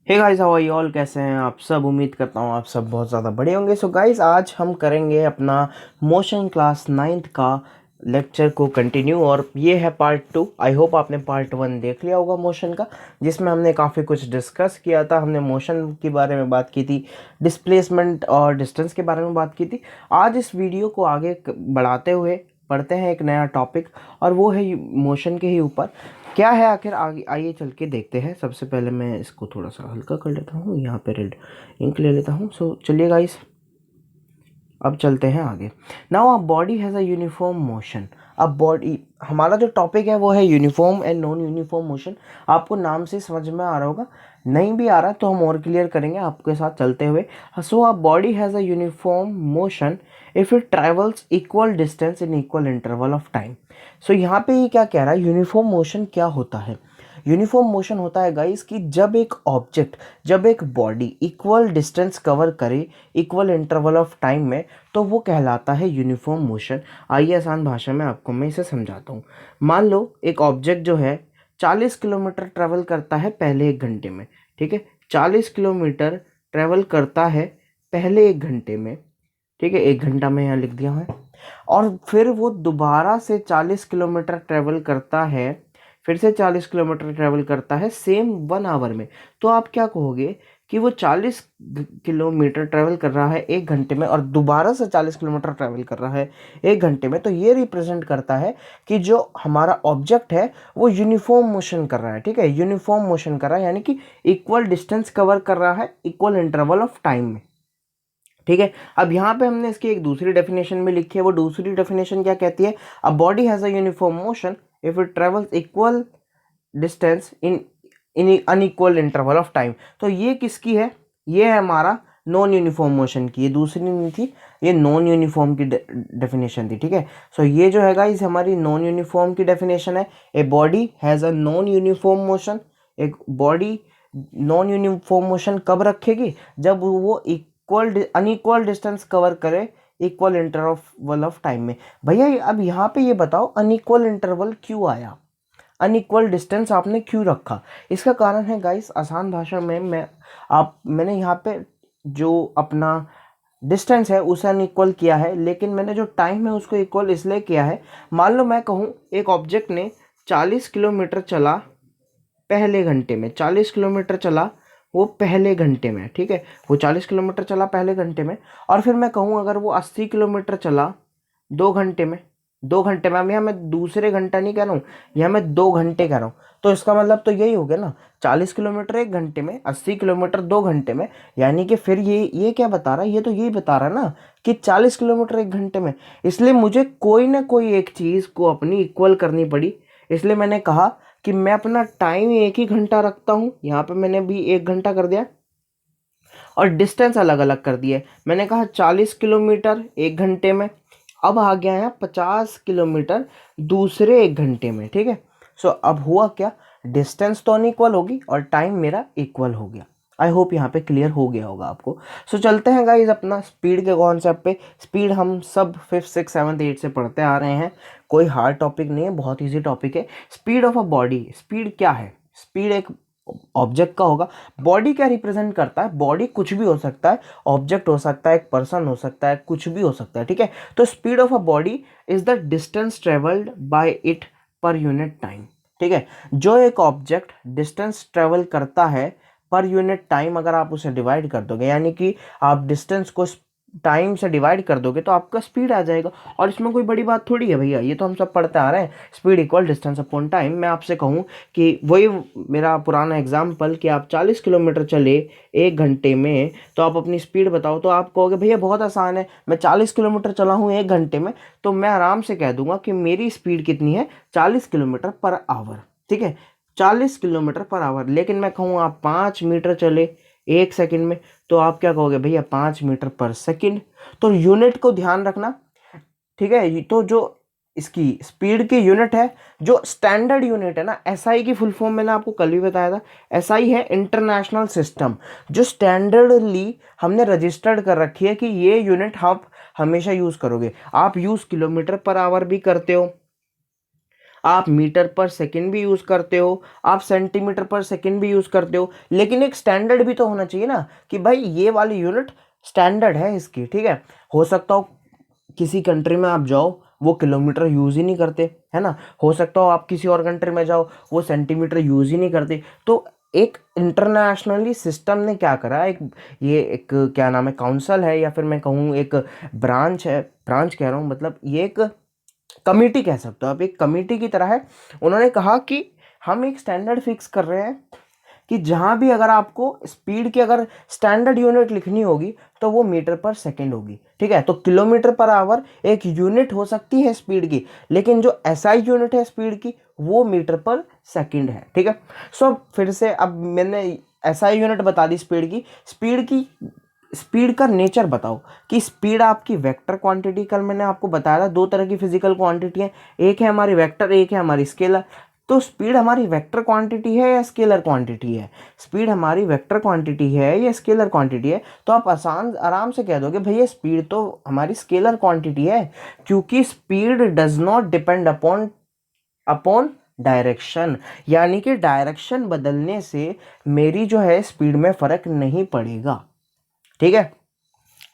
Hey guys, how are you all? कैसे हैं आप सब? उम्मीद करता हूँ आप सब बहुत ज़्यादा बड़े होंगे। सो गाइस, आज हम करेंगे अपना मोशन क्लास नाइन्थ का लेक्चर को कंटिन्यू, और ये है पार्ट टू। आई होप आपने पार्ट वन देख लिया होगा मोशन का, जिसमें हमने काफ़ी कुछ डिस्कस किया था। हमने मोशन के बारे में बात की थी, डिस्प्लेसमेंट और डिस्टेंस के बारे में बात की थी। आज इस वीडियो को आगे बढ़ाते हुए पढ़ते हैं एक नया टॉपिक, और वो है मोशन के ही ऊपर क्या है आखिर। आगे आइए चल के देखते हैं। सबसे पहले मैं इसको थोड़ा सा हल्का कर लेता हूँ, यहाँ पे रेड इंक ले लेता हूँ। सो चलिए गाइस, अब चलते हैं आगे। Now a body has a uniform motion. अब बॉडी, हमारा जो टॉपिक है वो है uniform and non uniform motion. आपको नाम से समझ में आ रहा होगा, नहीं भी आ रहा तो हम और क्लियर करेंगे आपके साथ चलते हुए। So a body has a uniform motion if it travels equal distance in equal interval of time. So यहाँ पे ये क्या कह रहा है, यूनिफॉर्म मोशन क्या होता है? यूनिफॉर्म मोशन होता है गाइस कि जब एक ऑब्जेक्ट, जब एक बॉडी इक्वल डिस्टेंस कवर करे इक्वल इंटरवल ऑफ टाइम में, तो वो कहलाता है यूनिफॉर्म मोशन। आइए आसान भाषा में आपको मैं इसे समझाता हूँ। मान लो एक ऑब्जेक्ट जो है 40 किलोमीटर ट्रेवल करता है पहले 1 घंटे में। ठीक है, 40 किलोमीटर ट्रेवल करता है पहले 1 घंटे में। ठीक है, 1 घंटा में यहाँ लिख दिया है। और फिर वो दोबारा से 40 किलोमीटर ट्रेवल करता है, फिर से 40 किलोमीटर ट्रेवल करता है सेम 1 आवर में। तो आप क्या कहोगे कि वो 40 किलोमीटर ट्रेवल कर रहा है 1 घंटे में, और दोबारा से 40 किलोमीटर ट्रेवल कर रहा है 1 घंटे में। तो ये रिप्रेजेंट करता है कि जो हमारा ऑब्जेक्ट है वो यूनिफॉर्म मोशन कर रहा है। ठीक है, यूनिफॉर्म मोशन कर रहा है, यानी कि इक्वल डिस्टेंस कवर कर रहा है इक्वल इंटरवल ऑफ टाइम में। ठीक है, अब यहाँ पे हमने इसकी एक दूसरी डेफिनेशन भी लिखी है। वो दूसरी डेफिनेशन क्या कहती है? A body has a uniform motion if it travels equal distance in in unequal interval of time. तो ये किसकी है? ये है हमारा नॉन यूनिफॉर्म मोशन की। ये दूसरी नहीं थी, ये नॉन यूनिफॉर्म की डेफिनेशन थी। ठीक है, सो ये जो है गाइस हमारी नॉन यूनिफॉर्म की डेफिनेशन है। A body has a non uniform motion. एक बॉडी नॉन यूनिफॉर्म मोशन कब रखेगी? जब वो इक्वल अनइक्वल डिस्टेंस कवर करे इक्वल इंटरवल ऑफ टाइम में। भैया अब यहाँ पे ये बताओ, अनइक्वल इंटरवल क्यों आया, अनइक्वल डिस्टेंस आपने क्यों रखा? इसका कारण है गाइस, आसान भाषा में मैंने यहाँ पे जो अपना डिस्टेंस है उसे अनइक्वल किया है, लेकिन मैंने जो टाइम है उसको इक्वल इसलिए किया है। मान लो मैं कहूँ एक ऑब्जेक्ट ने 40 किलोमीटर चला पहले घंटे में, 40 किलोमीटर चला वो पहले घंटे में। ठीक है, वो 40 किलोमीटर चला पहले घंटे में, और फिर मैं कहूँ अगर वो 80 किलोमीटर चला 2 घंटे में। 2 घंटे में, अब यहाँ मैं दूसरे घंटा नहीं कह रहा हूँ, यहाँ मैं 2 घंटे कह रहा हूँ। तो इसका मतलब तो यही हो गया ना, 40 किलोमीटर 1 घंटे में, 80 किलोमीटर 2 घंटे में। यानी कि फिर ये क्या बता रहा है? ये तो यही बता रहा है ना कि 40 किलोमीटर 1 घंटे में। इसलिए मुझे कोई ना कोई एक चीज़ को अपनी इक्वल करनी पड़ी। इसलिए मैंने कहा कि मैं अपना टाइम एक ही घंटा रखता हूँ। यहाँ पे मैंने भी 1 घंटा कर दिया, और डिस्टेंस अलग अलग कर दिए। मैंने कहा 40 किलोमीटर 1 घंटे में, अब आ गया है 50 किलोमीटर दूसरे 1 घंटे में। ठीक है, सो अब हुआ क्या, डिस्टेंस तो अनइक्वल होगी और टाइम मेरा इक्वल हो गया। आई होप यहाँ पे क्लियर हो गया होगा आपको। सो चलते हैं गाइज अपना स्पीड के कॉन्सेप्ट पे। स्पीड हम सब 5th 6th 7th 8th से पढ़ते आ रहे हैं, कोई हार्ड टॉपिक नहीं है, बहुत ईजी टॉपिक है। Speed of a body, speed क्या है? स्पीड एक ऑब्जेक्ट का होगा। बॉडी क्या रिप्रेजेंट करता है? बॉडी कुछ भी हो सकता है, ऑब्जेक्ट हो सकता है, एक पर्सन हो सकता है, कुछ भी हो सकता है। ठीक है, तो speed of a body is the distance travelled by it per unit time. ठीक है, जो एक ऑब्जेक्ट डिस्टेंस ट्रेवल करता है पर यूनिट टाइम, अगर आप उसे डिवाइड कर दोगे, यानी कि आप डिस्टेंस को टाइम से डिवाइड कर दोगे, तो आपका स्पीड आ जाएगा। और इसमें कोई बड़ी बात थोड़ी है भैया, ये तो हम सब पढ़ते आ रहे हैं। Speed equal distance upon time. मैं आपसे कहूँ कि वही मेरा पुराना एग्जाम्पल कि आप 40 किलोमीटर चले 1 घंटे में, तो आप अपनी स्पीड बताओ। तो आप कहोगे भैया बहुत आसान है, मैं 40 किलोमीटर चला हूँ 1 घंटे में, तो मैं आराम से कह दूंगा कि मेरी स्पीड कितनी है, 40 किलोमीटर पर आवर। ठीक है, 40 किलोमीटर पर आवर। लेकिन मैं कहूँ आप 5 मीटर चले 1 सेकंड में, तो आप क्या कहोगे भैया, 5 मीटर पर सेकंड। तो यूनिट को ध्यान रखना। ठीक है, तो जो इसकी स्पीड की यूनिट है, जो स्टैंडर्ड यूनिट है ना, एसआई की फुल फॉर्म मैंने आपको कल भी बताया था। एसआई है इंटरनेशनल सिस्टम, जो स्टैंडर्डली हमने रजिस्टर्ड कर रखी है कि ये यूनिट आप हमेशा यूज करोगे। आप यूज किलोमीटर पर आवर भी करते हो, आप मीटर पर सेकंड भी यूज़ करते हो, आप सेंटीमीटर पर सेकंड भी यूज़ करते हो, लेकिन एक स्टैंडर्ड भी तो होना चाहिए ना कि भाई ये वाली यूनिट स्टैंडर्ड है इसकी, ठीक है। हो सकता हो किसी कंट्री में आप जाओ वो किलोमीटर यूज़ ही नहीं करते, है ना। हो सकता हो आप किसी और कंट्री में जाओ वो सेंटीमीटर यूज़ ही नहीं करते। तो एक इंटरनेशनली सिस्टम ने क्या करा, एक ये एक क्या नाम है, काउंसिल है या फिर मैं कहूँ एक ब्रांच है, ब्रांच कह रहा हूँ मतलब ये एक कमेटी कह सकते हो आप, एक कमेटी की तरह है। उन्होंने कहा कि हम एक स्टैंडर्ड फिक्स कर रहे हैं कि जहाँ भी अगर आपको स्पीड की अगर स्टैंडर्ड यूनिट लिखनी होगी तो वो मीटर पर सेकंड होगी, ठीक है। तो किलोमीटर पर आवर एक यूनिट हो सकती है स्पीड की, लेकिन जो एसआई यूनिट है स्पीड की वो मीटर पर सेकंड है, ठीक है। सो फिर से अब मैंने एसआई यूनिट बता दी स्पीड का नेचर बताओ कि स्पीड आपकी वेक्टर क्वांटिटी, कल मैंने आपको बताया था दो तरह की फिजिकल क्वांटिटी है, एक है हमारी वेक्टर, एक है हमारी स्केलर। तो स्पीड हमारी वेक्टर क्वांटिटी है या स्केलर क्वांटिटी है, स्पीड हमारी वेक्टर क्वांटिटी है या स्केलर क्वांटिटी है, तो आप आराम से कह दोगे भैया स्पीड तो हमारी स्केलर क्वांटिटी है, क्योंकि speed does not depend upon upon direction, यानी कि डायरेक्शन बदलने से मेरी जो है स्पीड में फर्क नहीं पड़ेगा, ठीक है।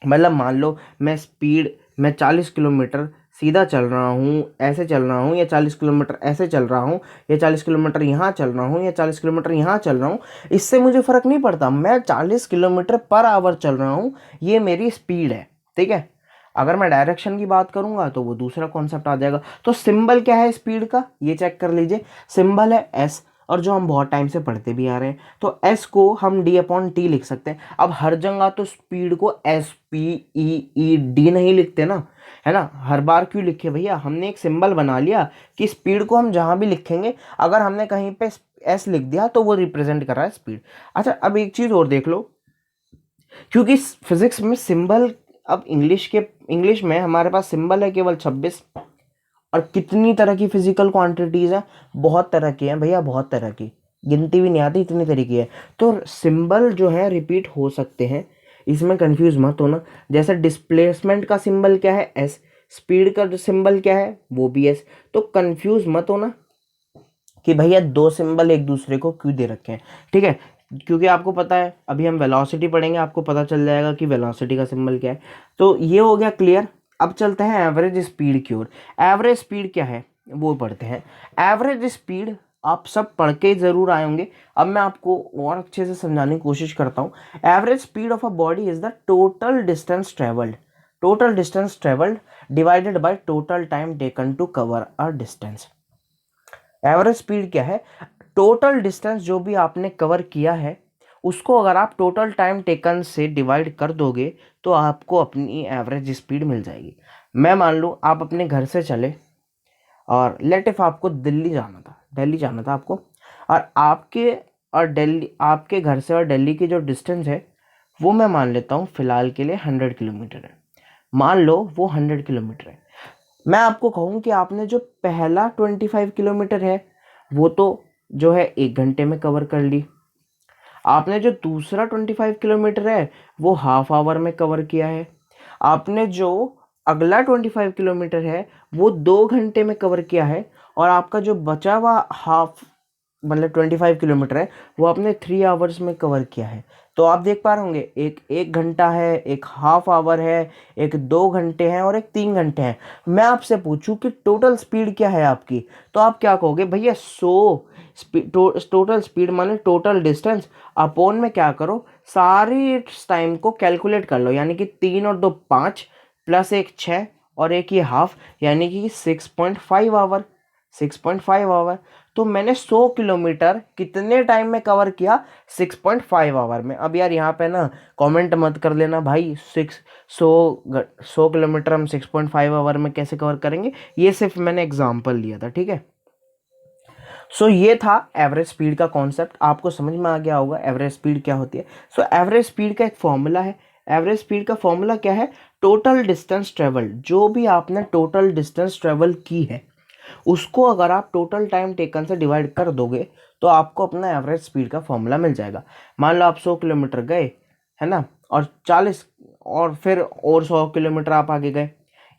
मतलब मान लो मैं 40 किलोमीटर सीधा चल रहा हूँ, ऐसे चल रहा हूँ, या 40 किलोमीटर ऐसे चल रहा हूँ, या 40 किलोमीटर यहाँ चल रहा हूँ, या 40 किलोमीटर यहाँ चल रहा हूँ, इससे मुझे फ़र्क नहीं पड़ता, मैं 40 किलोमीटर पर आवर चल रहा हूँ, ये मेरी स्पीड है, ठीक है। अगर मैं डायरेक्शन की बात करूंगा तो वो दूसरा कॉन्सेप्ट आ जाएगा। तो सिंबल क्या है स्पीड का, ये चेक कर लीजिए, सिंबल है एस, और जो हम बहुत टाइम से पढ़ते भी आ रहे हैं, तो एस को हम डी अपॉन टी लिख सकते हैं। अब हर जगह तो स्पीड को S P E E D नहीं लिखते ना, है ना। हर बार क्यों लिखे भैया, हमने एक सिंबल बना लिया कि स्पीड को हम जहां भी लिखेंगे, अगर हमने कहीं पे एस लिख दिया तो वो रिप्रेजेंट कर रहा है स्पीड। अच्छा अब एक चीज और देख लो, क्योंकि फिजिक्स में सिंबल, अब इंग्लिश में हमारे पास सिंबल है केवल 26, और कितनी तरह की फिजिकल क्वांटिटीज हैं, बहुत तरह की हैं भैया, बहुत तरह की, गिनती भी नहीं आती इतनी तरह की है। तो सिंबल जो है रिपीट हो सकते हैं, इसमें कंफ्यूज मत होना। जैसे डिस्प्लेसमेंट का सिंबल क्या है एस, स्पीड का जो सिंबल क्या है वो भी एस। तो कंफ्यूज मत होना कि भैया दो सिंबल एक दूसरे को क्यों दे रखे हैं, ठीक है। क्योंकि आपको पता है अभी हम वेलोसिटी पढ़ेंगे, आपको पता चल जाएगा कि वेलोसिटी का सिंबल क्या है। तो ये हो गया क्लियर। अब चलते हैं एवरेज स्पीड की ओर। एवरेज स्पीड क्या है वो पढ़ते हैं। एवरेज स्पीड आप सब पढ़ के जरूर आए होंगे, अब मैं आपको और अच्छे से समझाने की कोशिश करता हूँ। Average speed of a body is the total distance travelled divided by total time taken to cover a distance. Average speed क्या है, टोटल डिस्टेंस जो भी आपने कवर किया है उसको अगर आप टोटल टाइम टेकन से डिवाइड कर दोगे तो आपको अपनी एवरेज स्पीड मिल जाएगी। मैं मान लूँ आप अपने घर से चले और लेट इफ आपको दिल्ली जाना था आपको, और आपके घर से और दिल्ली की जो डिस्टेंस है वो मैं मान लेता हूँ फिलहाल के लिए 100 किलोमीटर है। मान लो वो 100 किलोमीटर है। मैं आपको कहूँ कि आपने जो पहला 25 किलोमीटर है वो तो जो है 1 घंटे में कवर कर ली, आपने जो दूसरा 25 किलोमीटर है वो हाफ आवर में कवर किया है, आपने जो अगला 25 किलोमीटर है वो 2 घंटे में कवर किया है, और आपका जो बचा हुआ हाफ मतलब 25 किलोमीटर है वो आपने 3 आवर्स में कवर किया है। तो आप देख पा रहे होंगे एक 1 घंटा है, एक हाफ आवर है, एक 2 घंटे हैं, और एक 3 घंटे हैं। मैं आपसे पूछूं कि टोटल स्पीड क्या है आपकी, तो आप क्या कहोगे भैया 100 टोटल स्पीड माने टोटल डिस्टेंस अपॉन में क्या करो, सारी टाइम को कैलकुलेट कर लो, यानी कि 3 और 2 5 प्लस एक 6 और एक ये हाफ, यानी कि 6.5 आवर, 6.5 आवर। तो मैंने 100 किलोमीटर कितने टाइम में कवर किया, 6.5 आवर में। अब यार यहाँ पे ना कमेंट मत कर लेना भाई 100 किलोमीटर हम 6.5 आवर में कैसे कवर करेंगे, ये सिर्फ मैंने एग्जाम्पल लिया था, ठीक है। सो ये था एवरेज स्पीड का कॉन्सेप्ट, आपको समझ में आ गया होगा एवरेज स्पीड क्या होती है। सो एवरेज स्पीड का एक फॉर्मूला है। एवरेज स्पीड का फॉर्मूला क्या है, टोटल डिस्टेंस ट्रेवल, जो भी आपने टोटल डिस्टेंस ट्रेवल की है उसको अगर आप टोटल टाइम टेकन से डिवाइड कर दोगे तो आपको अपना एवरेज स्पीड का फॉर्मूला मिल जाएगा। मान लो आप 100 किलोमीटर गए, है ना, और 40 और फिर और 100 किलोमीटर आप आगे गए,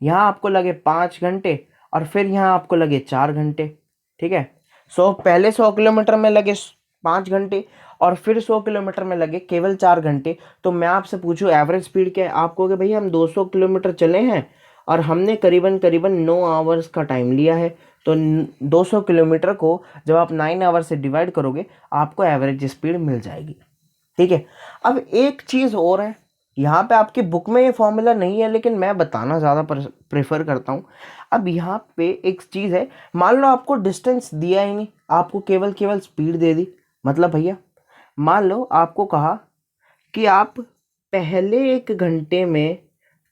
यहाँ आपको लगे 5 घंटे और फिर यहाँ आपको लगे 4 घंटे, ठीक है। पहले 100 किलोमीटर में लगे 5 घंटे और फिर 100 किलोमीटर में लगे केवल 4 घंटे। तो मैं आपसे पूछूं एवरेज स्पीड क्या है, आप कहोगे भैया हम 200 किलोमीटर चले हैं और हमने करीबन करीबन 9 आवर्स का टाइम लिया है। तो 200 किलोमीटर को जब आप 9 आवर से डिवाइड करोगे आपको एवरेज स्पीड मिल जाएगी। ठीक है। अब एक चीज़ और है, यहाँ पे आपकी बुक में ये फॉर्मूला नहीं है लेकिन मैं बताना ज़्यादा प्रेफर करता हूँ। अब यहाँ पे एक चीज़ है, मान लो आपको डिस्टेंस दिया ही नहीं, आपको केवल केवल स्पीड दे दी। मतलब भैया मान लो आपको कहा कि आप पहले 1 घंटे में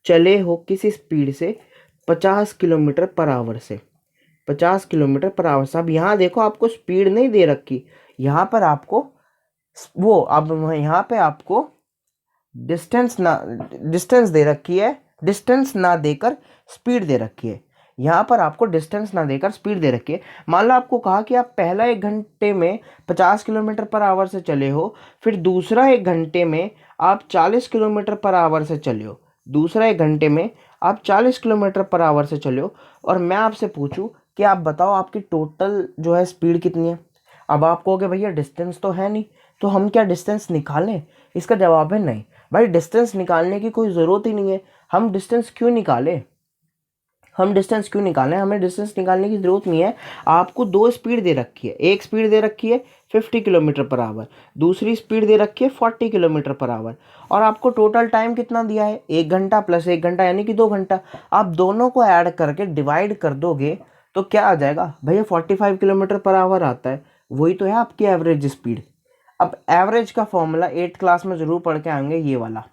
चले हो किसी स्पीड से 50 किलोमीटर पर आवर से, 50 किलोमीटर पर आवर से। अब यहाँ देखो आपको स्पीड नहीं दे रखी, यहाँ पर आपको वो अब यहाँ पे आपको डिस्टेंस दे रखी है, डिस्टेंस ना देकर स्पीड दे रखी है। यहाँ पर आपको डिस्टेंस ना देकर स्पीड दे रखी है। मान लो आपको कहा कि आप पहला 1 घंटे में 50 किलोमीटर पर आवर से चले हो, फिर दूसरा 1 घंटे में आप 40 किलोमीटर पर आवर से चले हो, दूसरा 1 घंटे में आप 40 किलोमीटर पर आवर से चले हो, और मैं आपसे पूछूं कि आप बताओ आपकी टोटल जो है स्पीड कितनी है। अब आप कहोगे भैया डिस्टेंस तो है नहीं, तो हम क्या डिस्टेंस निकालें? इसका जवाब है नहीं भाई, डिस्टेंस निकालने की कोई ज़रूरत ही नहीं है। हम डिस्टेंस क्यों निकालें? हमें डिस्टेंस निकालने की ज़रूरत नहीं है। आपको दो स्पीड दे रखी है, एक स्पीड दे रखी है 50 किलोमीटर पर आवर, दूसरी स्पीड दे रखी है 40 किलोमीटर पर आवर, और आपको टोटल टाइम कितना दिया है 1 घंटा प्लस 1 घंटा यानी कि 2 घंटा। आप दोनों को ऐड करके डिवाइड कर दोगे तो क्या आ जाएगा भैया, 45 किलोमीटर पर आवर आता है। वही तो है आपकी एवरेज स्पीड। अब एवरेज का फॉर्मूला 8th क्लास में ज़रूर पढ़ के आएंगे, ये वाला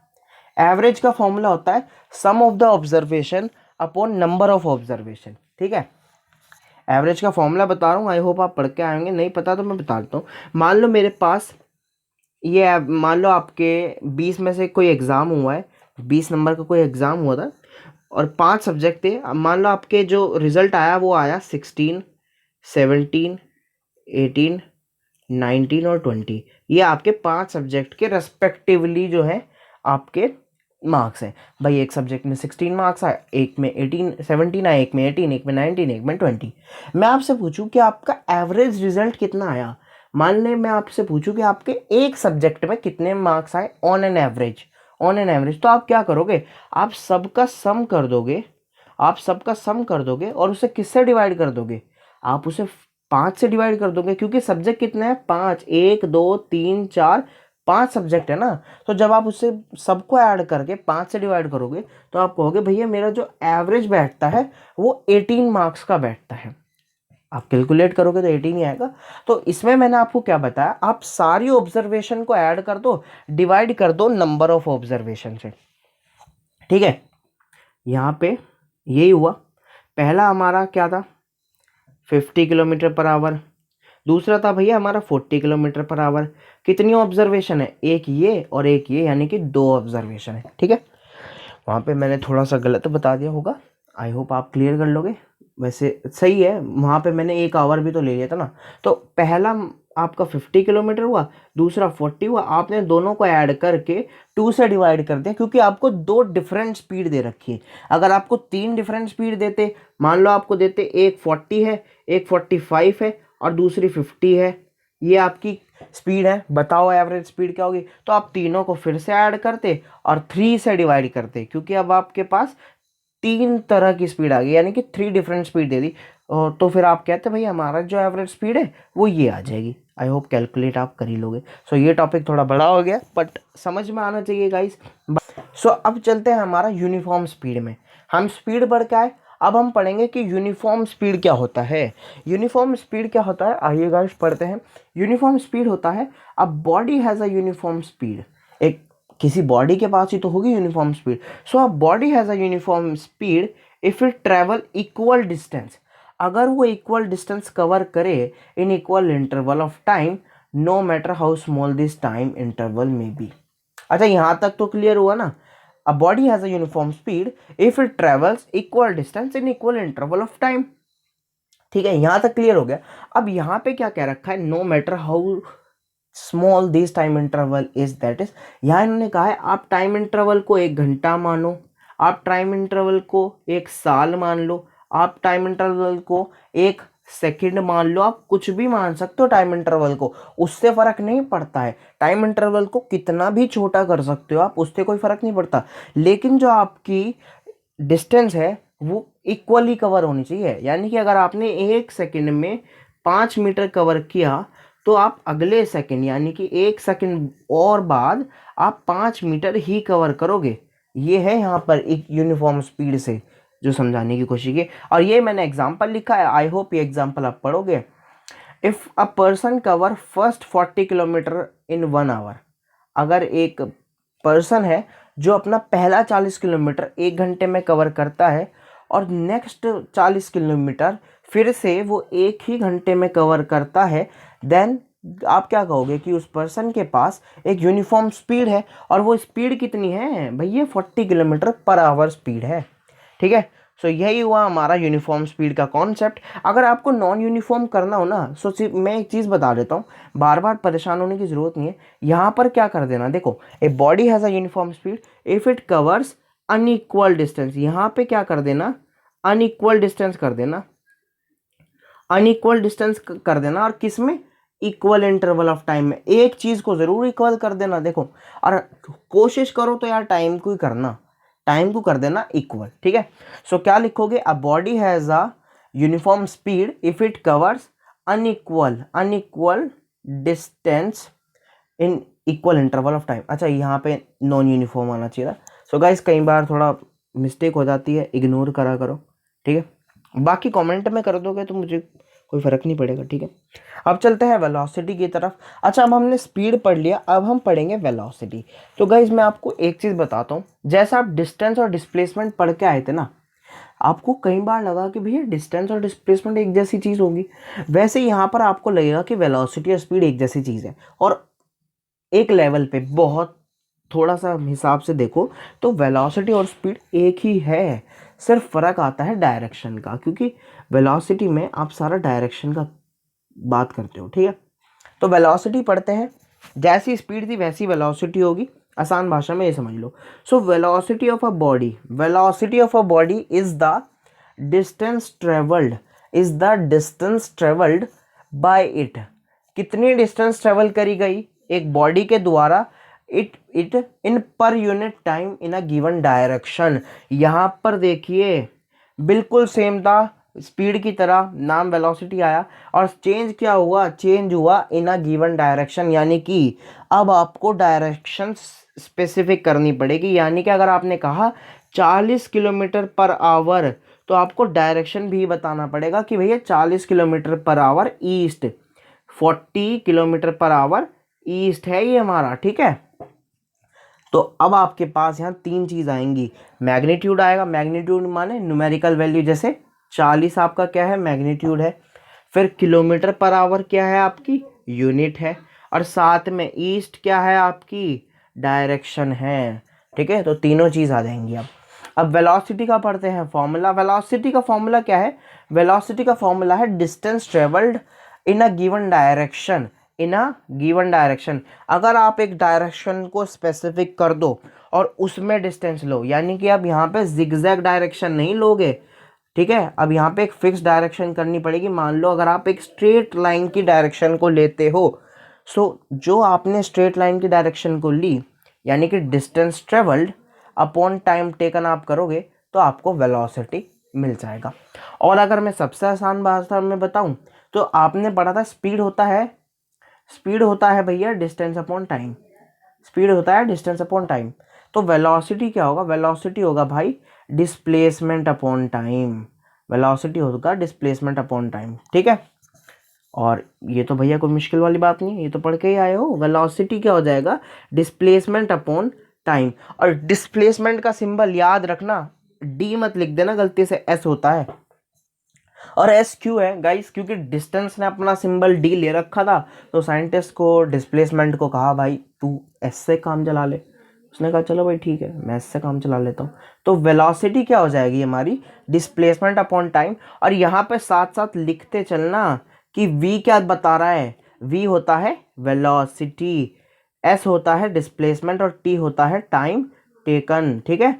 एवरेज का फॉर्मूला होता है sum of the observation upon number of observation. ठीक है, एवरेज का फॉर्मूला बता रहा हूँ, आई होप आप पढ़ के आएंगे, नहीं पता तो मैं बता देता हूँ। मान लो मेरे पास ये, मान लो आपके 20 में से कोई एग्ज़ाम हुआ है, 20 नंबर का कोई एग्ज़ाम हुआ था और 5 सब्जेक्ट थे। अब मान लो आपके जो रिज़ल्ट आया वो आया 16, 17, 18, 19 और 20। ये आपके 5 सब्जेक्ट के रेस्पेक्टिवली जो है आपके मार्क्स हैं। भाई एक सब्जेक्ट में 16 मार्क्स आए, एक में 17 आए, एक में 18, एक में 19, एक में 20। मैं आपसे पूछूं कि आपका एवरेज रिजल्ट कितना आया, मान लें मैं आपसे पूछूं कि आपके एक सब्जेक्ट में कितने मार्क्स आए ऑन एन एवरेज, तो आप क्या करोगे, आप सबका सम कर दोगे, और उसे किससे डिवाइड कर दोगे, आप उसे 5 से डिवाइड कर दोगे, क्योंकि सब्जेक्ट कितने हैं 5, 1 2 3 4, 5 सब्जेक्ट है ना। तो जब आप उससे सबको ऐड करके 5 से डिवाइड करोगे तो आप कहोगे भैया मेरा जो एवरेज बैठता है वो 18 मार्क्स का बैठता है। आप कैलकुलेट करोगे तो 18 ही आएगा। तो इसमें मैंने आपको क्या बताया, आप सारी ऑब्जर्वेशन को ऐड कर दो, डिवाइड कर दो नंबर ऑफ ऑब्जर्वेशन से। ठीक है, यहाँ पे यही हुआ। पहला हमारा क्या था 50 किलोमीटर पर आवर, दूसरा था भैया हमारा 40 किलोमीटर पर आवर। कितनी ऑब्जर्वेशन है, एक ये और एक ये, यानी कि 2 ऑब्जर्वेशन है। ठीक है, वहाँ पे मैंने थोड़ा सा गलत बता दिया होगा, आई होप आप क्लियर कर लोगे। वैसे सही है, वहाँ पे मैंने 1 आवर भी तो ले लिया था ना। तो पहला आपका 50 किलोमीटर हुआ, दूसरा 40 हुआ, आपने दोनों को ऐड करके 2 से डिवाइड कर दिया, क्योंकि आपको 2 डिफरेंट स्पीड दे रखी है। अगर आपको 3 डिफरेंट स्पीड देते, मान लो आपको देते एक 40 है, एक 45 है और दूसरी 50 है, ये आपकी स्पीड है, बताओ एवरेज स्पीड क्या होगी। तो आप तीनों को फिर से ऐड करते और 3 से डिवाइड करते, क्योंकि अब आपके पास 3 तरह की स्पीड आ गई, यानी कि 3 डिफरेंट स्पीड दे दी। और तो फिर आप कहते हैं भाई हमारा जो एवरेज स्पीड है वो ये आ जाएगी। आई होप कैलकुलेट आप कर ही लोगे। सो ये टॉपिक थोड़ा बड़ा हो गया बट समझ में आना चाहिए गाइस। सो अब चलते हैं हमारा यूनिफॉर्म स्पीड में। हम स्पीड बढ़ के आए, अब हम पढ़ेंगे कि यूनिफॉर्म स्पीड क्या होता है। यूनिफॉर्म स्पीड क्या होता है, आइए गाइस पढ़ते हैं। यूनिफॉर्म स्पीड होता है a body has a uniform speed, एक किसी बॉडी के पास ही तो होगी uniform speed. So a body has a uniform speed if it travel equal distance, अगर वो इक्वल डिस्टेंस कवर करे in equal interval of time, no matter how small this time interval में बी। अच्छा यहाँ तक तो क्लियर हुआ ना। A body has a uniform speed if it travels equal distance in equal interval of time. ठीक है, यहाँ तक क्लियर हो गया। अब यहाँ पे क्या कह रखा है, no matter how small this time interval is, that is, यहाँ इन्होंने कहा है आप टाइम इंटरवल को 1 घंटा मानो, आप टाइम इंटरवल को 1 साल मान लो, आप टाइम इंटरवल को 1 सेकंड मान लो, आप कुछ भी मान सकते हो टाइम इंटरवल को, उससे फर्क नहीं पड़ता है। टाइम इंटरवल को कितना भी छोटा कर सकते हो आप, उससे कोई फर्क नहीं पड़ता। लेकिन जो आपकी डिस्टेंस है वो इक्वली कवर होनी चाहिए। यानी कि अगर आपने 1 सेकंड में 5 मीटर कवर किया, तो आप अगले सेकंड यानी कि 1 सेकंड और बाद आप 5 मीटर ही कवर करोगे। ये है यहाँ पर एक यूनिफॉर्म स्पीड से जो समझाने की कोशिश की। और ये मैंने एग्जाम्पल लिखा है, आई होप ये एग्जाम्पल आप पढ़ोगे। If a person cover first 40 kilometre in 1 hour, अगर एक पर्सन है जो अपना पहला 40 किलोमीटर 1 घंटे में कवर करता है, और नेक्स्ट 40 किलोमीटर फिर से वो 1 ही घंटे में कवर करता है, देन आप क्या कहोगे कि उस पर्सन के पास एक यूनिफॉर्म स्पीड है। और वो स्पीड कितनी है भैया? 40 किलोमीटर पर आवर स्पीड है। ठीक है, सो यही हुआ हमारा यूनिफॉर्म स्पीड का कॉन्सेप्ट। अगर आपको नॉन यूनिफॉर्म करना हो ना, सो सिर्फ मैं एक चीज़ बता देता हूँ, बार बार परेशान होने की ज़रूरत नहीं है। यहाँ पर क्या कर देना, देखो, a body has a uniform speed if it covers unequal distance. यहाँ पे क्या कर देना, अनइक्वल डिस्टेंस कर देना, अनइक्वल डिस्टेंस कर देना। और किस में? इक्वल इंटरवल ऑफ टाइम में। एक चीज़ को ज़रूर इक्वल कर देना, देखो। और कोशिश करो तो यार टाइम को ही करना, टाइम को कर देना इक्वल। ठीक है, सो क्या लिखोगे? अ body has a uniform speed if it covers unequal distance in equal interval of time. अच्छा, यहाँ पे नॉन यूनिफॉर्म आना चाहिए था। सो गाइस, कई बार थोड़ा मिस्टेक हो जाती है, इग्नोर करा करो। ठीक है, बाकी कमेंट में कर दोगे तो मुझे कोई फ़र्क नहीं पड़ेगा। ठीक है, अब चलते हैं वेलोसिटी की तरफ। अच्छा, अब हमने स्पीड पढ़ लिया, अब हम पढ़ेंगे वेलोसिटी। तो गाइस, मैं आपको एक चीज़ बताता हूँ। जैसा आप डिस्टेंस और डिस्प्लेसमेंट पढ़ के आए थे ना, आपको कई बार लगा कि भैया डिस्टेंस और डिस्प्लेसमेंट एक जैसी चीज़ होगी, वैसे यहाँ पर आपको लगेगा कि वेलोसिटी और स्पीड एक जैसी चीज़ है। और एक लेवल पे बहुत थोड़ा सा हिसाब से देखो तो वेलोसिटी और स्पीड एक ही है, सिर्फ फ़र्क आता है डायरेक्शन का, क्योंकि वेलोसिटी में आप सारा डायरेक्शन का बात करते हो। ठीक है, तो वेलोसिटी पढ़ते हैं। जैसी स्पीड थी वैसी वेलोसिटी होगी, आसान भाषा में ये समझ लो। So velocity of a body is the distance travelled, by it. कितनी डिस्टेंस ट्रेवल करी गई एक बॉडी के द्वारा? It it in per unit time in a given direction. यहाँ पर देखिए बिल्कुल सेम था, स्पीड की तरह, नाम वेलोसिटी आया, और चेंज क्या हुआ? चेंज हुआ इन अ गिवन डायरेक्शन। यानी कि अब आपको डायरेक्शन स्पेसिफिक करनी पड़ेगी। यानी कि अगर आपने कहा 40 किलोमीटर पर आवर, तो आपको डायरेक्शन भी बताना पड़ेगा कि भैया 40 kilometre per hour east, 40 kilometre per hour east है ये हमारा। ठीक है, तो अब आपके पास यहाँ 3 चीज़ आएंगी। मैग्नीट्यूड आएगा, मैग्नीट्यूड माने न्यूमेरिकल वैल्यू, जैसे 40 आपका क्या है? मैग्नीट्यूड है। फिर किलोमीटर पर आवर क्या है? आपकी यूनिट है। और साथ में ईस्ट क्या है? आपकी डायरेक्शन है। ठीक है, तो तीनों चीज़ आ जाएंगी। अब वेलोसिटी का पढ़ते हैं फॉर्मूला। वेलोसिटी का फॉर्मूला क्या है? वेलोसिटी का फॉर्मूला है distance travelled in a given direction, in a given direction. अगर आप एक डायरेक्शन को स्पेसिफिक कर दो और उसमें डिस्टेंस लो, यानी कि अब यहाँ पे जिगजैग डायरेक्शन नहीं लोगे। ठीक है, अब यहाँ पे एक फिक्स डायरेक्शन करनी पड़ेगी। मान लो अगर आप एक स्ट्रेट लाइन की डायरेक्शन को लेते हो, सो जो आपने स्ट्रेट लाइन की डायरेक्शन को ली, यानी कि distance travelled upon time taken आप करोगे, तो आपको वेलोसिटी मिल जाएगा। और अगर मैं सबसे आसान भाषा में बताऊं, तो आपने पढ़ा था स्पीड होता है भैया डिस्टेंस अपॉन टाइम, स्पीड होता है डिस्टेंस अपॉन टाइम। तो वेलोसिटी क्या होगा? वेलोसिटी होगा भाई डिस्प्लेसमेंट अपॉन टाइम, वेलोसिटी होगा डिस्प्लेसमेंट अपॉन टाइम। ठीक है, और ये तो भैया कोई मुश्किल वाली बात नहीं है, ये तो पढ़ के ही आए हो। वेलोसिटी क्या हो जाएगा? Displacement upon time. और डिस्प्लेसमेंट का सिंबल याद रखना, डी मत लिख देना गलती से, एस होता है। और एस क्यों है गाइस? क्योंकि डिस्टेंस ने अपना सिंबल डी ले रखा था, तो साइंटिस्ट को डिस्प्लेसमेंट को कहा भाई तू एस से काम चला ले। उसने कहा चलो भाई ठीक है, मैं एस से काम चला लेता हूँ। तो वेलोसिटी क्या हो जाएगी हमारी? Displacement upon time. और यहाँ पे साथ साथ लिखते चलना कि v क्या बता रहा है? v होता है वेलोसिटी, s होता है डिस्प्लेसमेंट, और t होता है टाइम टेकन। ठीक है,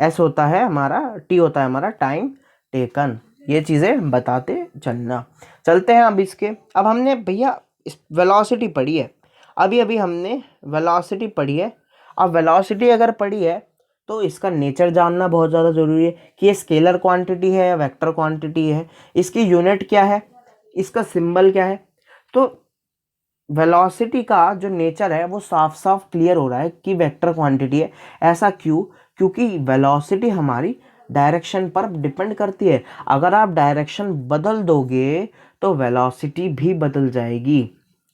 s होता है हमारा, t होता है हमारा टाइम टेकन। ये चीज़ें बताते चलना। चलते हैं अब इसके, अब हमने भैया इस वेलोसिटी पढ़ी है, अभी अभी हमने वेलोसिटी पढ़ी है। अब वेलोसिटी अगर पढ़ी है तो इसका नेचर जानना बहुत ज़्यादा ज़रूरी है कि ये स्केलर क्वांटिटी है या वेक्टर क्वांटिटी है, इसकी यूनिट क्या है, इसका सिंबल क्या है। तो वेलोसिटी का जो नेचर है वो साफ साफ क्लियर हो रहा है कि वेक्टर क्वांटिटी है। ऐसा क्यों? क्योंकि वेलोसिटी हमारी डायरेक्शन पर डिपेंड करती है। अगर आप डायरेक्शन बदल दोगे तो वेलोसिटी भी बदल जाएगी।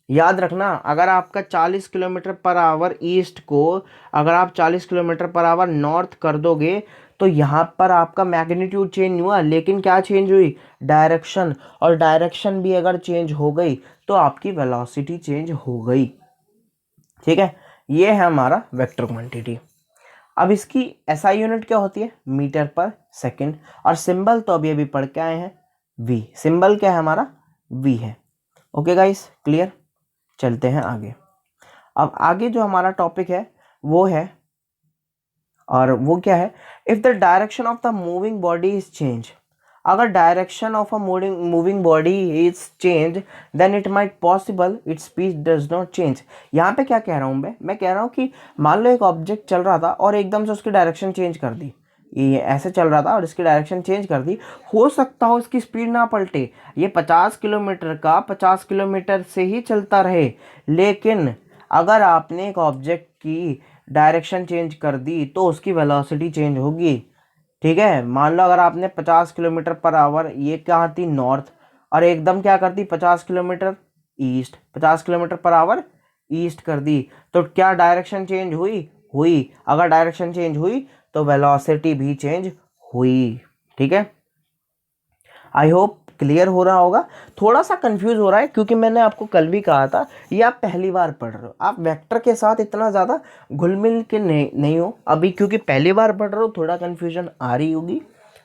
याद रखना, अगर आपका 40 किलोमीटर पर आवर ईस्ट को अगर आप 40 किलोमीटर पर आवर नॉर्थ कर दोगे तो यहाँ पर आपका मैग्नीट्यूड चेंज हुआ, लेकिन क्या चेंज हुई? डायरेक्शन। और डायरेक्शन भी अगर चेंज हो गई तो आपकी वेलोसिटी चेंज हो गई। ठीक है, ये है हमारा वेक्टर क्वांटिटी। अब इसकी एसआई यूनिट क्या होती है? Metre per second. और सिंबल तो अभी अभी पढ़ के आए हैं, वी। सिंबल क्या है हमारा? वी है। Okay guys, clear? चलते हैं आगे। अब आगे जो हमारा टॉपिक है वो है, और वो क्या है? If the direction of the moving body is change, अगर direction of a moving body is change then it might possible it speed does not change. यहाँ पे क्या कह रहा हूँ मैं कह रहा हूँ कि मान लो एक ऑब्जेक्ट चल रहा था और एकदम से उसकी डायरेक्शन चेंज कर दी, ये ऐसे चल रहा था और इसकी डायरेक्शन चेंज कर दी, हो सकता हो इसकी स्पीड ना पलटे, ये 50 किलोमीटर का 50 किलोमीटर से ही चलता रहे। लेकिन अगर आपने एक ऑब्जेक्ट की डायरेक्शन चेंज कर दी तो उसकी वेलोसिटी चेंज होगी। ठीक है, मान लो अगर आपने 50 किलोमीटर पर आवर, ये कहाँ थी? नॉर्थ, और एकदम क्या कर दी? 50 kilometre east, 50 kilometre per hour east कर दी, तो क्या डायरेक्शन चेंज हुई? हुई। अगर डायरेक्शन चेंज हुई तो वेलोसिटी भी चेंज हुई। ठीक है, आई होप क्लियर हो रहा होगा। थोड़ा सा कंफ्यूज हो रहा है क्योंकि मैंने आपको कल भी कहा था ये आप पहली बार पढ़ रहे हो, आप वेक्टर के साथ इतना ज़्यादा घुल मिल के नहीं हो अभी, क्योंकि पहली बार पढ़ रहे हो, थोड़ा कन्फ्यूजन आ रही होगी।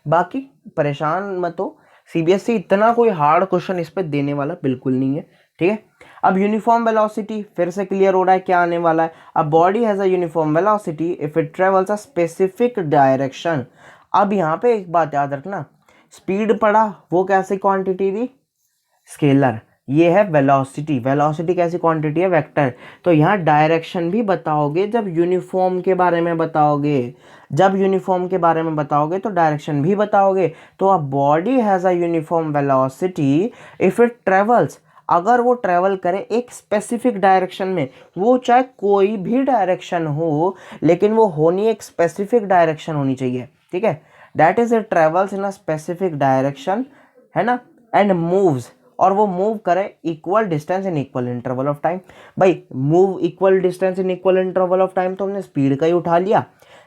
बाकी परेशान मत हो, सीबीएसई इतना कोई हार्ड क्वेश्चन इस पर देने वाला बिल्कुल नहीं है। ठीक है, अब यूनिफॉर्म वेलोसिटी फिर से क्लियर हो रहा है क्या आने वाला है। अब body has a uniform velocity if it travels a specific direction. अब यहाँ पे एक बात याद रखना, स्पीड पढ़ा वो कैसी क्वांटिटी थी? स्केलर। ये है वेलोसिटी। वेलोसिटी कैसी क्वांटिटी है? वेक्टर। तो यहाँ डायरेक्शन भी बताओगे जब यूनिफॉर्म के बारे में बताओगे, जब यूनिफॉर्म के बारे में बताओगे तो डायरेक्शन भी बताओगे। तो अ body has a uniform velocity if it travels, अगर वो ट्रेवल करे एक स्पेसिफिक डायरेक्शन में, वो चाहे कोई भी डायरेक्शन हो लेकिन वो होनी एक स्पेसिफिक डायरेक्शन होनी चाहिए। ठीक है, that is it travels in a specific direction, है ना, एंड मूव्स, और वो मूव करे equal distance in equal interval of time. भाई move equal distance in equal interval of time तो हमने स्पीड का ही उठा लिया,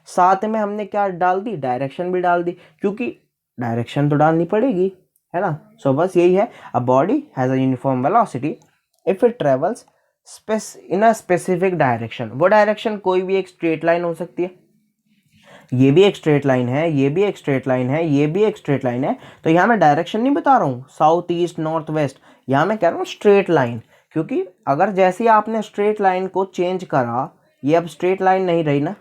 साथ में हमने क्या डाल दी? डायरेक्शन भी डाल दी, क्योंकि डायरेक्शन तो डालनी पड़ेगी, है ना। सो बस यही है, a body has a uniform velocity if it travels in a specific direction. वो डायरेक्शन कोई भी एक स्ट्रेट लाइन हो सकती है, ये भी एक स्ट्रेट लाइन है, ये भी एक स्ट्रेट लाइन है, ये भी एक स्ट्रेट लाइन है। तो यहाँ मैं डायरेक्शन नहीं बता रहा हूँ साउथ ईस्ट नॉर्थ वेस्ट, यहाँ मैं कह रहा हूँ स्ट्रेट लाइन। क्योंकि अगर जैसे ही आपने स्ट्रेट लाइन को चेंज करा, ये अब स्ट्रेट लाइन नहीं रही ना,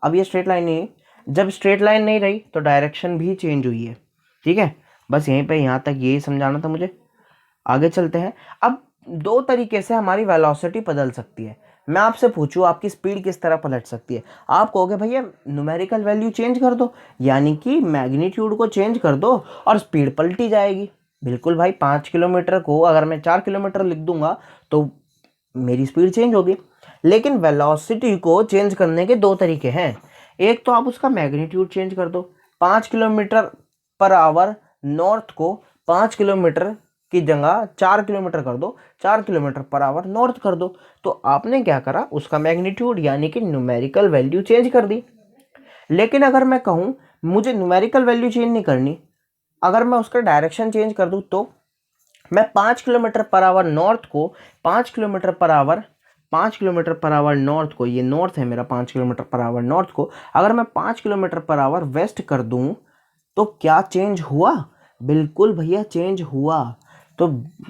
अब ये स्ट्रेट लाइन नहीं है, जब स्ट्रेट लाइन नहीं रही तो डायरेक्शन भी चेंज हुई है। ठीक है, बस यहीं पे यहाँ तक यही समझाना था मुझे। आगे चलते हैं। अब दो तरीके से हमारी वेलोसिटी बदल सकती है। मैं आपसे पूछूं आपकी स्पीड किस तरह पलट सकती है? आप कहोगे भैया न्यूमेरिकल वैल्यू चेंज कर दो, यानी कि मैग्नीट्यूड को चेंज कर दो और स्पीड पलटी जाएगी। बिल्कुल भाई, 5 किलोमीटर को अगर मैं 4 किलोमीटर लिख दूंगा तो मेरी स्पीड चेंज होगी। लेकिन वेलोसिटी को चेंज करने के दो तरीके हैं। एक तो आप उसका मैग्नीट्यूड चेंज कर दो, 5 किलोमीटर पर आवर नॉर्थ को 5 किलोमीटर की जगह 4 किलोमीटर कर दो, 4 किलोमीटर पर आवर नॉर्थ कर दो। तो आपने क्या करा? उसका मैग्नीट्यूड यानी कि न्यूमेरिकल वैल्यू चेंज कर दी। लेकिन अगर मैं कहूँ मुझे न्यूमेरिकल वैल्यू चेंज नहीं करनी, अगर मैं उसका डायरेक्शन चेंज कर दूँ तो मैं 5 किलोमीटर पर आवर नॉर्थ को 5 kilometre per hour 5 kilometre per hour north को, ये नॉर्थ है मेरा, 5 किलोमीटर पर आवर नॉर्थ को अगर मैं 5 किलोमीटर पर आवर वेस्ट कर दूं तो क्या चेंज हुआ? बिल्कुल भैया चेंज हुआ। तो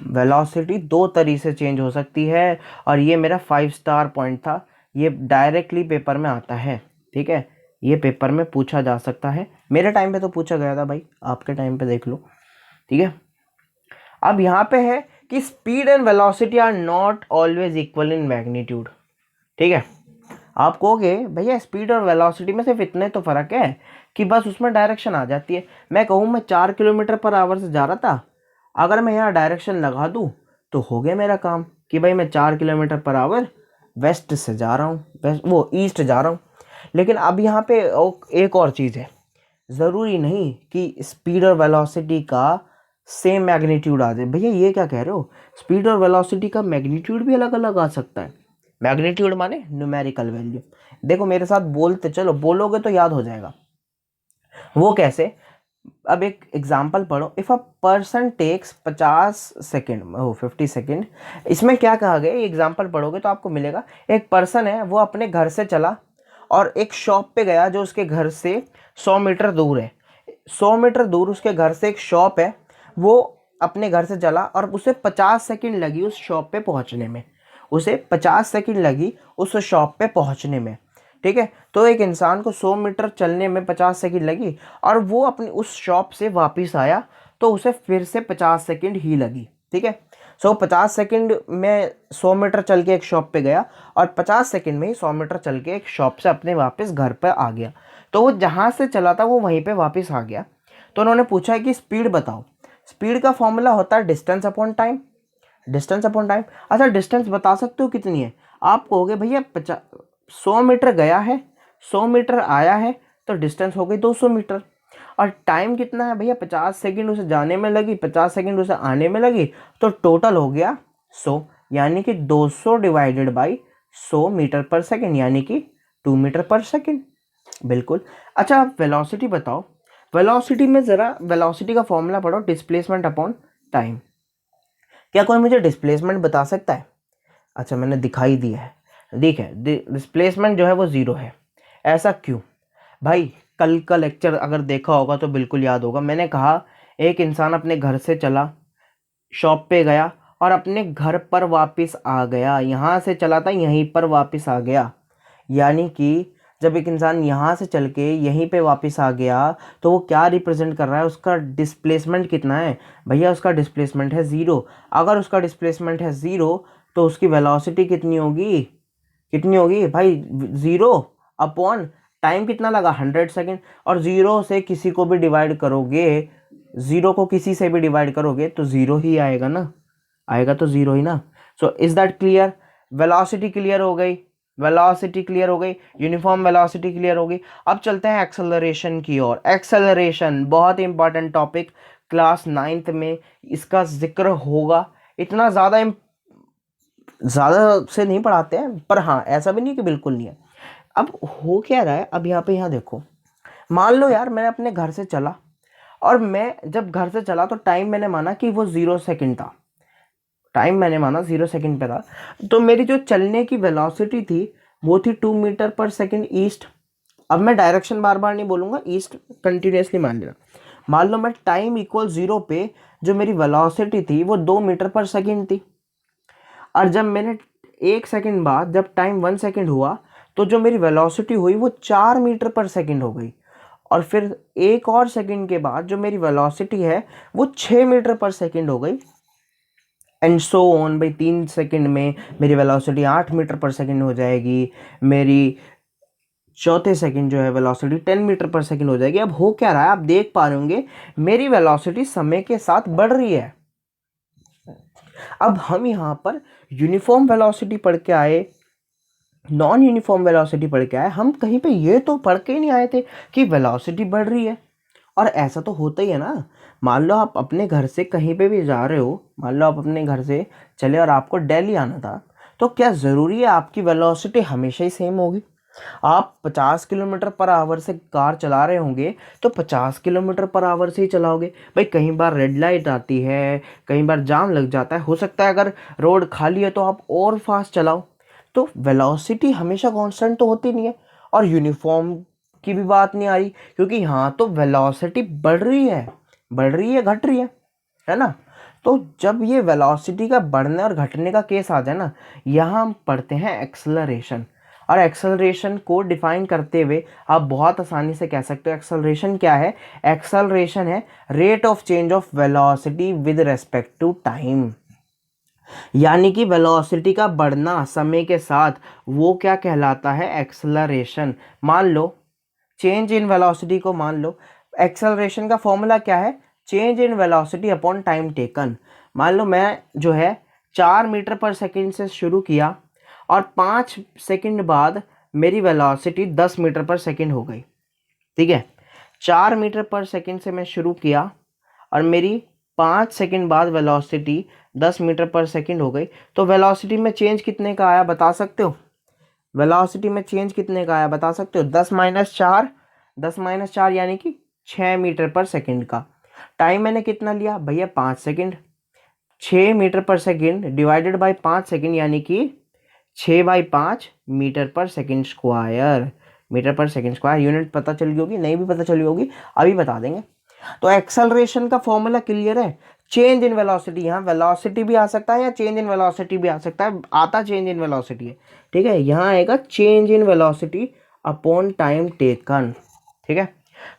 वेलोसिटी दो तरीके से चेंज हो सकती है, और ये मेरा 5 स्टार पॉइंट था, ये डायरेक्टली पेपर में आता है। ठीक है, ये पेपर में पूछा जा सकता है, मेरे टाइम पे तो पूछा गया था भाई, आपके टाइम पे देख लो। ठीक है। अब यहाँ पे है कि speed and velocity are not always equal in magnitude. ठीक है, आप कहोगे भैया स्पीड और वेलोसिटी में सिर्फ इतने तो फर्क है कि बस उसमें डायरेक्शन आ जाती है। मैं कहूँ मैं 4 किलोमीटर पर आवर से जा रहा था, अगर मैं यहाँ डायरेक्शन लगा दूँ तो हो गया मेरा काम कि भाई मैं 4 किलोमीटर पर आवर वेस्ट से जा रहा हूँ, वेस्ट वो ईस्ट जा रहा हूँ। लेकिन अब यहाँ पे एक और चीज़ है, ज़रूरी नहीं कि स्पीड और वेलोसिटी का सेम मैग्नीट्यूड आ जाए। भैया ये क्या कह रहे हो, स्पीड और वेलोसिटी का मैग्नीट्यूड भी अलग अलग आ सकता है। मैग्नीट्यूड माने न्यूमेरिकल वैल्यू। देखो मेरे साथ बोलते चलो, बोलोगे तो याद हो जाएगा। वो कैसे, अब एक एग्जाम्पल पढ़ो। If a person takes 50 second 50 second, इसमें क्या कहा गया, एग्जाम्पल पढ़ोगे तो आपको मिलेगा। एक पर्सन है, वो अपने घर से चला और एक शॉप पे गया जो उसके घर से 100 मीटर दूर है। 100 मीटर दूर उसके घर से एक शॉप है, वो अपने घर से चला और उसे 50 सेकेंड लगी उस शॉप पे पहुंचने में। उसे 50 सेकेंड लगी उस शॉप पे पहुंचने में। ठीक है, तो एक इंसान को 100 मीटर चलने में 50 सेकेंड लगी और वो अपनी उस शॉप से वापस आया तो उसे फिर से 50 सेकेंड ही लगी। ठीक है, 50 सेकेंड में 100 मीटर चल के एक शॉप पे गया और 50 सेकेंड में ही 100 मीटर चल के एक शॉप से अपने वापस घर पर आ गया। तो वो जहाँ से चला था वो वहीं पे वापस आ गया। तो उन्होंने पूछा है कि स्पीड बताओ। स्पीड का फॉर्मूला होता है distance upon time. Distance upon time, अच्छा डिस्टेंस बता सकते हो कितनी है? आप कहोगे भैया 100 मीटर गया है, 100 मीटर आया है, तो डिस्टेंस हो गई 200 मीटर। और टाइम कितना है भैया, 50 सेकेंड उसे जाने में लगी, 50 सेकेंड उसे आने में लगी, तो टोटल हो गया 100। यानी कि 200 डिवाइडेड बाई 100 मीटर पर सेकेंड, यानी कि 2 मीटर पर सेकेंड। बिल्कुल। अच्छा वेलोसिटी बताओ। वेलोसिटी में ज़रा वेलोसिटी का फॉर्मूला पढ़ो, डिस्प्लेसमेंट अपॉन टाइम। क्या कोई मुझे डिस्प्लेसमेंट बता सकता है? अच्छा मैंने दिखाई दिया है, ठीक है, डिस्प्लेसमेंट जो है वो 0 है। ऐसा क्यों भाई? कल का लेक्चर अगर देखा होगा तो बिल्कुल याद होगा, मैंने कहा एक इंसान अपने घर से चला, शॉप पे गया और अपने घर पर वापस आ गया। यहाँ से चला था, यहीं पर वापस आ गया। यानी कि जब एक इंसान यहाँ से चल के यहीं पे वापस आ गया तो वो क्या रिप्रेजेंट कर रहा है, उसका डिस्प्लेसमेंट कितना है? भैया उसका डिस्प्लेसमेंट है 0। अगर उसका डिस्प्लेसमेंट है 0 तो उसकी वेलोसिटी कितनी होगी? कितनी होगी भाई? 0 अपॉन टाइम कितना लगा, 100 सेकेंड। और 0 से किसी को भी डिवाइड करोगे, 0 को किसी से भी डिवाइड करोगे तो 0 ही आएगा ना, आएगा तो 0 ही ना। So is that clear? Velocity clear हो गई, वेलोसिटी क्लियर हो गई, यूनिफॉर्म वेलोसिटी क्लियर हो गई। अब चलते हैं एक्सेलरेशन की ओर। एक्सेलरेशन बहुत इंपॉर्टेंट टॉपिक, क्लास 9th में इसका जिक्र होगा। इतना ज़्यादा से नहीं पढ़ाते हैं, पर हाँ ऐसा भी नहीं कि बिल्कुल नहीं है। अब हो क्या रहा है, अब यहाँ देखो, मान लो यार मैं अपने घर से चला और मैं जब घर से चला तो टाइम मैंने माना कि वो 0 सेकेंड था। टाइम मैंने माना 0 सेकेंड पे था, तो मेरी जो चलने की वेलोसिटी थी वो थी 2 मीटर पर सेकेंड ईस्ट। अब मैं डायरेक्शन बार बार नहीं बोलूँगा, ईस्ट कंटिन्यूसली मान लेना। मान लो मैं टाइम इक्वल 0 पे जो मेरी वेलोसिटी थी वो 2 मीटर पर सेकेंड थी। और जब मैंने 1 सेकेंड बाद जब टाइम 1 सेकेंड हुआ तो जो मेरी वेलोसिटी हुई वो 4 मीटर पर सेकेंड हो गई। और फिर एक और सेकेंड के बाद जो मेरी वेलोसिटी है वो 6 मीटर पर सेकेंड हो गई। एंड सो ऑन भाई, 3 सेकेंड में मेरी वेलोसिटी 8 मीटर पर सेकेंड हो जाएगी। मेरी चौथे सेकंड जो है वेलोसिटी 10 मीटर पर सेकेंड हो जाएगी। अब हो क्या रहा है, आप देख पा रहे होंगे मेरी वेलोसिटी समय के साथ बढ़ रही है। अब हम यहाँ पर यूनिफॉर्म वेलोसिटी पढ़ के आए, नॉन यूनिफॉर्म वेलोसिटी पढ़ के आए, हम कहीं पे ये तो पढ़ के ही नहीं आए थे कि वेलोसिटी बढ़ रही है। और ऐसा तो होता ही है ना। मान लो आप अपने घर से कहीं पे भी जा रहे हो, मान लो आप अपने घर से चले और आपको दिल्ली आना था, तो क्या ज़रूरी है आपकी वेलोसिटी हमेशा ही सेम होगी? आप 50 किलोमीटर पर आवर से कार चला रहे होंगे तो 50 किलोमीटर पर आवर से ही चलाओगे भाई। कई बार रेड लाइट आती है, कई बार जाम लग जाता है, हो सकता है अगर रोड खाली है तो आप और फास्ट चलाओ। तो वेलोसिटी हमेशा कांस्टेंट तो होती नहीं है। और यूनिफॉर्म की भी बात नहीं आ रही, क्योंकि यहाँ तो वेलोसिटी बढ़ रही है, बढ़ रही है, घट रही है ना। तो जब ये वेलोसिटी का बढ़ने और घटने का केस आ जाए ना, यहाँ हम पढ़ते हैं एक्सेलरेशन। और एक्सेलरेशन को डिफाइन करते हुए आप बहुत आसानी से कह सकते हो एक्सेलरेशन क्या है, एक्सेलरेशन है rate of change of velocity with respect to time. यानी कि वेलोसिटी का बढ़ना समय के साथ वो क्या कहलाता है, एक्सेलरेशन। मान लो चेंज इन वेलोसिटी को मान लो, एक्सेलरेशन का फॉर्मूला क्या है, change in velocity upon time taken. मान लो मैं जो है 4 मीटर पर सेकंड से शुरू किया और 5 सेकंड बाद मेरी वेलोसिटी 10 मीटर पर सेकंड हो गई। ठीक है, 4 मीटर पर सेकंड से मैं शुरू किया और मेरी 5 सेकंड बाद वेलोसिटी 10 मीटर पर सेकंड हो गई। तो वेलोसिटी में चेंज कितने का आया बता सकते हो, वेलोसिटी में चेंज कितने का आया बता सकते हो, 10 - 4 यानी कि 6 मीटर पर सेकंड का। टाइम मैंने कितना लिया भैया, 5 second. 6 metre per second divided by 5 second यानी कि 6/5 metre per second square. Metre per second square unit पता चली होगी, नहीं भी पता चली होगी अभी बता देंगे। तो एक्सेलरेशन का फॉर्मूला क्लियर है, चेंज इन वेलोसिटी। यहाँ वेलोसिटी भी आ सकता है या चेंज इन वेलोसिटी भी आ सकता है, आता चेंज इन वेलोसिटी है। ठीक है, यहाँ आएगा change in velocity upon time taken. ठीक है,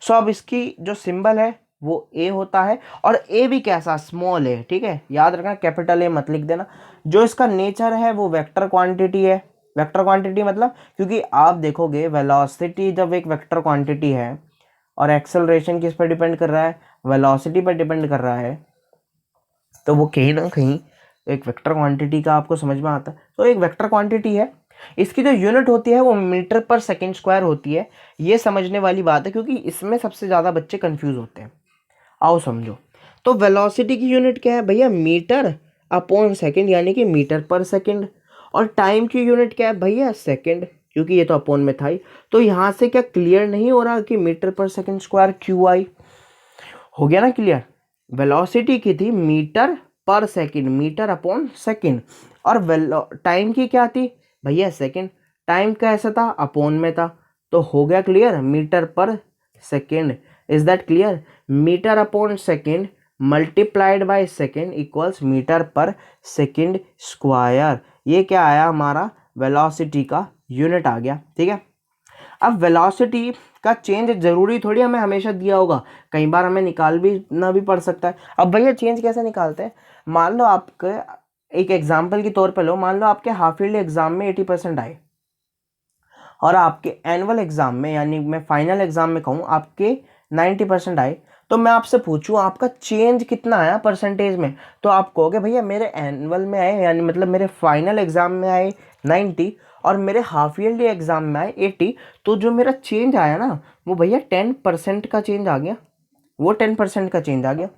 सो अब इसकी जो सिंबल है वो ए होता है और ए भी कैसा, स्मॉल है। ठीक है, याद रखना कैपिटल ए मत लिख देना। जो इसका नेचर है वो वेक्टर क्वांटिटी है। वेक्टर क्वांटिटी मतलब, क्योंकि आप देखोगे वेलोसिटी जब एक वेक्टर क्वांटिटी है और एक्सेलरेशन किस पर डिपेंड कर रहा है, वेलोसिटी पर डिपेंड कर रहा है, तो वो कहीं ना कहीं एक वेक्टर क्वांटिटी का आपको समझ में आता है। तो एक वेक्टर क्वांटिटी है, इसकी जो यूनिट होती है वो मीटर पर सेकंड स्क्वायर होती है। ये समझने वाली बात है क्योंकि इसमें सबसे ज़्यादा बच्चे कंफ्यूज होते हैं। आओ समझो, तो वेलोसिटी की यूनिट क्या है भैया, मीटर अपॉन सेकंड यानी कि मीटर पर सेकंड। और टाइम की यूनिट क्या है भैया, सेकंड, क्योंकि ये तो अपॉन में था ही। तो यहाँ से क्या क्लियर नहीं हो रहा कि metre per second square Q I, हो गया ना क्लियर। वेलोसिटी की थी metre per second, metre upon second, और टाइम की क्या थी भैया, सेकंड। टाइम कैसा था, अपॉन में था। तो हो गया clear, metre per second. Is that clear, metre upon second multiplied by second equals metre per second square. ये क्या आया हमारा, वेलोसिटी का यूनिट आ गया। ठीक है, अब वेलोसिटी का चेंज जरूरी थोड़ी हमें हमेशा दिया होगा, कई बार हमें निकाल भी ना भी पड़ सकता है। अब भैया चेंज कैसे निकालते हैं, मान लो आपके एक एग्जाम्पल के तौर पर लो, मान लो आपके हाफ ईयरली एग्जाम में 80% आए और आपके एनुअल एग्जाम में, यानी मैं फाइनल एग्जाम में कहूँ, आपके 90% आए। तो मैं आपसे पूछूं आपका चेंज कितना आया परसेंटेज में, तो आप कहोगे भैया मेरे एनुअल में आए, यानी मतलब मेरे फाइनल एग्जाम में आए 90 और मेरे हाफ ईयरली एग्जाम में आए 80। तो जो मेरा चेंज आया ना वो भैया 10% का चेंज आ गया, वो 10% का चेंज आ गया।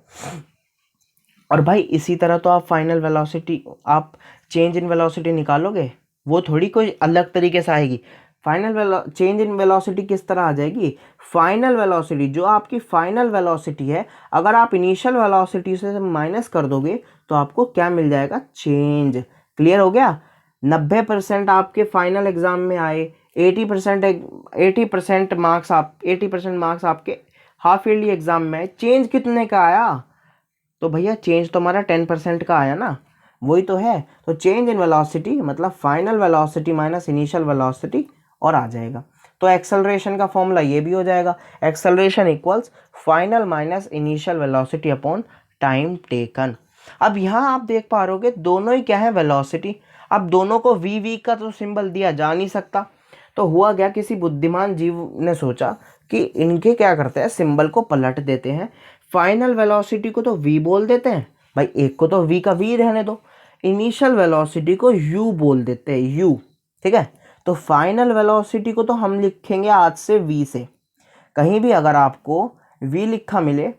और भाई इसी तरह तो आप फाइनल वेलोसिटी, आप चेंज इन वेलोसिटी निकालोगे, वो थोड़ी कोई अलग तरीके से आएगी। फाइनल चेंज इन वेलोसिटी किस तरह आ जाएगी, फाइनल वेलोसिटी, जो आपकी फाइनल वेलोसिटी है, अगर आप इनिशियल वेलोसिटी से माइनस कर दोगे तो आपको क्या मिल जाएगा, चेंज। क्लियर हो गया, 90% आपके फाइनल एग्जाम में आए, 80% मार्क्स आप 80% मार्क्स आपके हाफ ईयरली एग्जाम में आए, चेंज कितने का आया, तो भैया चेंज तो हमारा 10% का आया ना, वही तो है। तो चेंज इन वेलोसिटी मतलब final velocity minus initial velocity और आ जाएगा। तो एक्सेलरेशन का फॉर्मूला ये भी हो जाएगा, acceleration equals final minus initial velocity upon time taken. अब यहाँ आप देख पा रहोगे दोनों ही क्या है, वेलोसिटी। अब दोनों को वी वी का तो सिंबल दिया जा नहीं सकता, तो हुआ गया, किसी बुद्धिमान जीव ने सोचा कि इनके क्या करते हैं, सिंबल को पलट देते हैं। फाइनल वेलोसिटी को तो v बोल देते हैं भाई, एक को तो v का v रहने दो, इनिशियल वेलोसिटी को u बोल देते हैं, u। ठीक है, तो फाइनल वेलोसिटी को तो हम लिखेंगे आज से v से। कहीं भी अगर आपको v लिखा मिले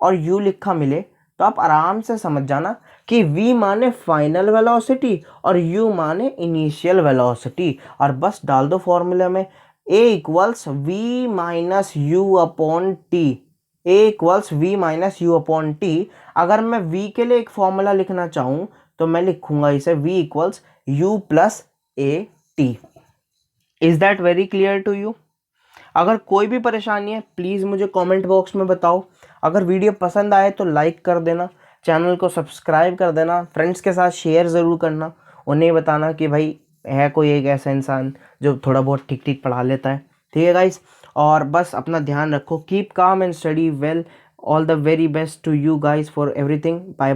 और u लिखा मिले तो आप आराम से समझ जाना कि v माने फाइनल वेलोसिटी और u माने इनिशियल वेलोसिटी, और बस डाल दो फॉर्मूले में, a equals v minus you upon T, a equals v minus you upon T. अगर मैं v के लिए एक फॉर्मूला लिखना चाहूँ तो मैं लिखूंगा इसे v equals u plus A T. Is that very clear to you. अगर कोई भी परेशानी है प्लीज़ मुझे कमेंट बॉक्स में बताओ। अगर वीडियो पसंद आए तो लाइक कर देना, चैनल को सब्सक्राइब कर देना, फ्रेंड्स के साथ शेयर ज़रूर करना, उन्हें बताना कि भाई है कोई एक ऐसा इंसान जो थोड़ा बहुत ठीक ठीक पढ़ा लेता है। ठीक है गाइस, और बस अपना ध्यान रखो, keep calm and study well, all the very best to you guys for everything, bye.